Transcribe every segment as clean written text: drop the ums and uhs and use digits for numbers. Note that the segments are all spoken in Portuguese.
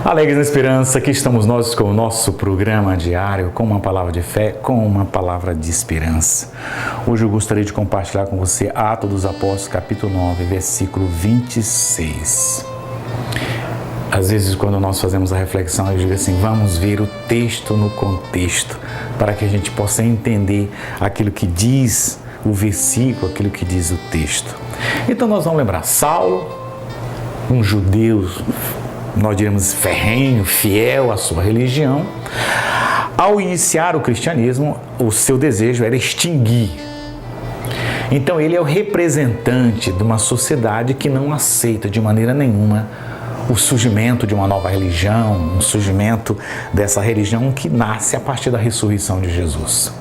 Alegres na esperança, aqui estamos nós com o nosso programa diário, com uma palavra de fé, com uma palavra de esperança. Hoje eu gostaria de compartilhar com você Atos dos Apóstolos, capítulo 9, versículo 26. Às vezes, quando nós fazemos a reflexão, eu digo assim, vamos ver o texto no contexto, para que a gente possa entender aquilo que diz o versículo, aquilo que diz o texto. Então nós vamos lembrar, Saulo, um judeu, nós diremos ferrenho, fiel à sua religião, ao iniciar o cristianismo, o seu desejo era extinguir. Então ele é o representante de uma sociedade que não aceita de maneira nenhuma o surgimento de uma nova religião, o surgimento dessa religião que nasce a partir da ressurreição de Jesus.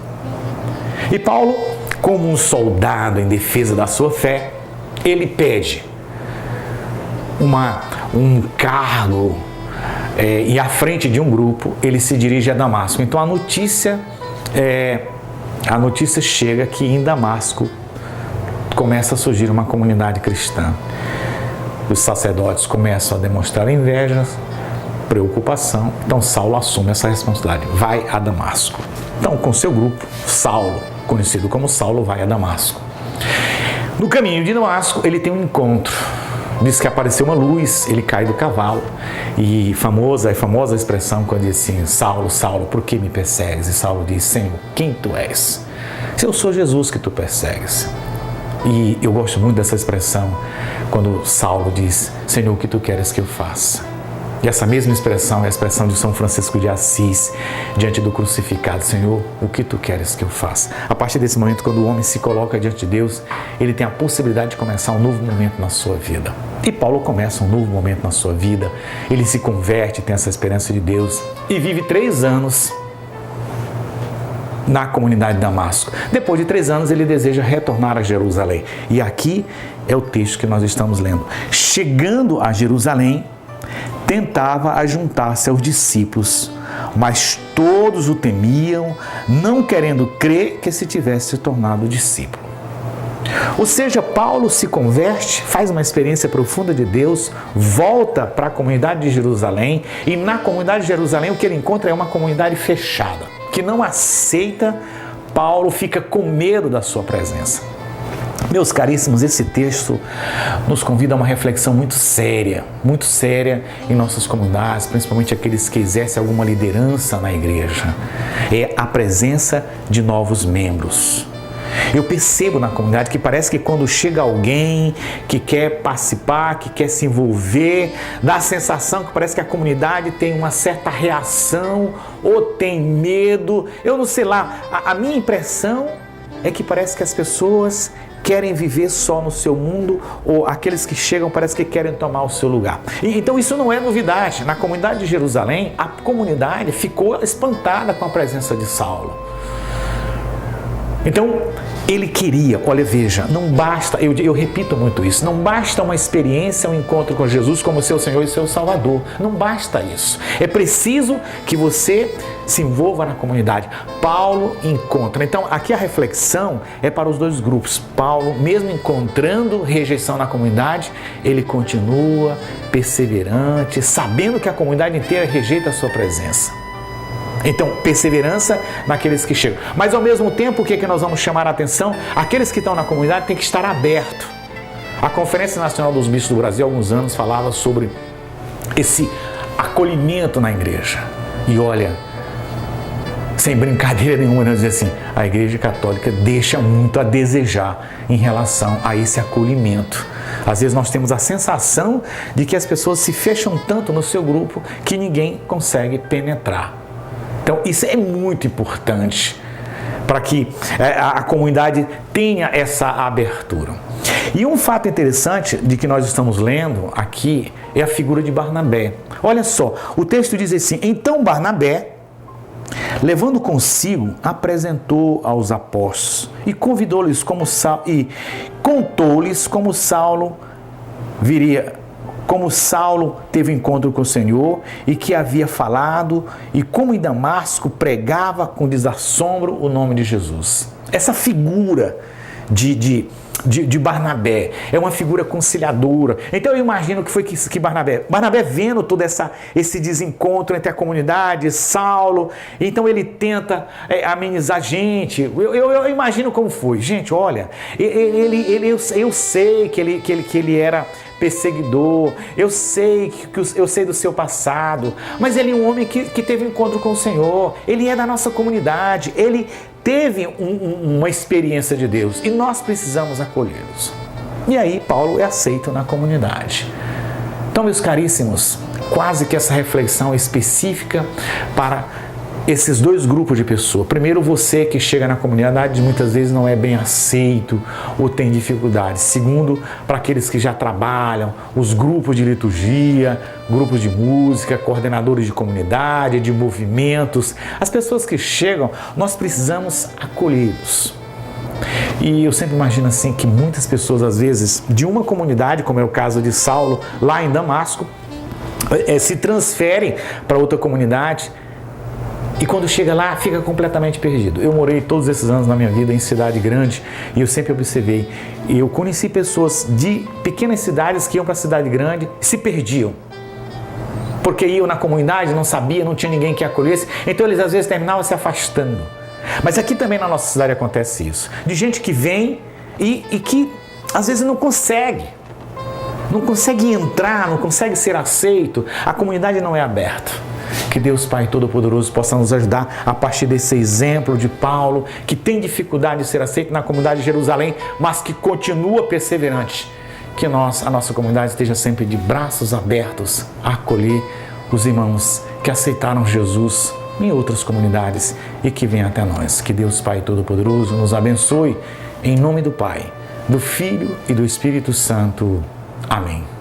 E Paulo, como um soldado em defesa da sua fé, ele pede um cargo e à frente de um grupo, ele se dirige a Damasco. Então a notícia chega que em Damasco começa a surgir uma comunidade cristã. Os sacerdotes começam a demonstrar inveja, preocupação. Então Saulo assume essa responsabilidade, vai a Damasco. Então com seu grupo, Saulo, conhecido como Saulo, vai a Damasco. No caminho de Damasco, ele tem um encontro. Diz que apareceu uma luz, ele cai do cavalo e a famosa expressão quando diz assim, Saulo, Saulo, por que me persegues? E Saulo diz, Senhor, quem tu és? Se eu sou Jesus que tu persegues. E eu gosto muito dessa expressão quando Saulo diz, Senhor, o que tu queres que eu faça? E essa mesma expressão é a expressão de São Francisco de Assis, diante do crucificado. Senhor, o que tu queres que eu faça? A partir desse momento, quando o homem se coloca diante de Deus, ele tem a possibilidade de começar um novo momento na sua vida. E Paulo começa um novo momento na sua vida, ele se converte, tem essa esperança de Deus e vive 3 anos na comunidade de Damasco. Depois de 3 anos, ele deseja retornar a Jerusalém. E aqui é o texto que nós estamos lendo. Chegando a Jerusalém, tentava ajuntar-se aos discípulos, mas todos o temiam, não querendo crer que se tivesse tornado discípulo. Ou seja, Paulo se converte, faz uma experiência profunda de Deus, volta para a comunidade de Jerusalém e na comunidade de Jerusalém o que ele encontra é uma comunidade fechada, que não aceita Paulo, fica com medo da sua presença. Meus caríssimos, esse texto nos convida a uma reflexão muito séria em nossas comunidades, principalmente aqueles que exercem alguma liderança na igreja. É a presença de novos membros. Eu percebo na comunidade que parece que quando chega alguém que quer participar, que quer se envolver, dá a sensação que parece que a comunidade tem uma certa reação ou tem medo. Eu não sei lá, a minha impressão é que parece que as pessoas querem viver só no seu mundo ou aqueles que chegam parece que querem tomar o seu lugar. Então isso não é novidade. Na comunidade de Jerusalém, a comunidade ficou espantada com a presença de Saulo. Então, ele queria, olha, veja, não basta, eu repito muito isso, não basta uma experiência, um encontro com Jesus como seu Senhor e seu Salvador, não basta isso. É preciso que você se envolva na comunidade. Paulo encontra, então aqui a reflexão é para os dois grupos. Paulo, mesmo encontrando rejeição na comunidade, ele continua perseverante, sabendo que a comunidade inteira rejeita a sua presença. Então, perseverança naqueles que chegam. Mas, ao mesmo tempo, o que nós vamos chamar a atenção? Aqueles que estão na comunidade têm que estar abertos. A Conferência Nacional dos Bispos do Brasil, há alguns anos, falava sobre esse acolhimento na igreja. E olha, sem brincadeira nenhuma, nós dizemos assim, a Igreja Católica deixa muito a desejar em relação a esse acolhimento. Às vezes nós temos a sensação de que as pessoas se fecham tanto no seu grupo que ninguém consegue penetrar. Então, isso é muito importante para que a comunidade tenha essa abertura. E um fato interessante de que nós estamos lendo aqui é a figura de Barnabé. Olha só, o texto diz assim, então Barnabé, levando consigo, apresentou aos apóstolos e convidou-lhes e contou-lhes como Saulo teve encontro com o Senhor e que havia falado e como em Damasco pregava com desassombro o nome de Jesus. Essa figura de de Barnabé, é uma figura conciliadora. Então eu imagino que foi que Barnabé vendo todo esse desencontro entre a comunidade, Saulo, então ele tenta amenizar a gente. Eu imagino como foi. Gente, olha, eu sei que ele era perseguidor, eu sei do seu passado, mas ele é um homem que teve encontro com o Senhor, ele é da nossa comunidade, ele teve uma experiência de Deus e nós precisamos acolhê-los. E aí Paulo é aceito na comunidade. Então, meus caríssimos, quase que essa reflexão é específica para esses dois grupos de pessoas. Primeiro, você que chega na comunidade muitas vezes não é bem aceito ou tem dificuldades. Segundo, para aqueles que já trabalham, os grupos de liturgia, grupos de música, coordenadores de comunidade, de movimentos. As pessoas que chegam, nós precisamos acolhê-los. E eu sempre imagino assim que muitas pessoas, às vezes, de uma comunidade, como é o caso de Saulo, lá em Damasco, se transferem para outra comunidade. E quando chega lá, fica completamente perdido. Eu morei todos esses anos na minha vida em cidade grande e eu sempre observei. Eu conheci pessoas de pequenas cidades que iam para a cidade grande e se perdiam. Porque iam na comunidade, não sabia, não tinha ninguém que acolhesse. Então eles às vezes terminavam se afastando. Mas aqui também na nossa cidade acontece isso. De gente que vem e que às vezes não consegue. Não consegue entrar, não consegue ser aceito. A comunidade não é aberta. Que Deus Pai Todo-Poderoso possa nos ajudar a partir desse exemplo de Paulo, que tem dificuldade de ser aceito na comunidade de Jerusalém, mas que continua perseverante. Que a nossa comunidade esteja sempre de braços abertos a acolher os irmãos que aceitaram Jesus em outras comunidades e que venham até nós. Que Deus Pai Todo-Poderoso nos abençoe, em nome do Pai, do Filho e do Espírito Santo. Amém.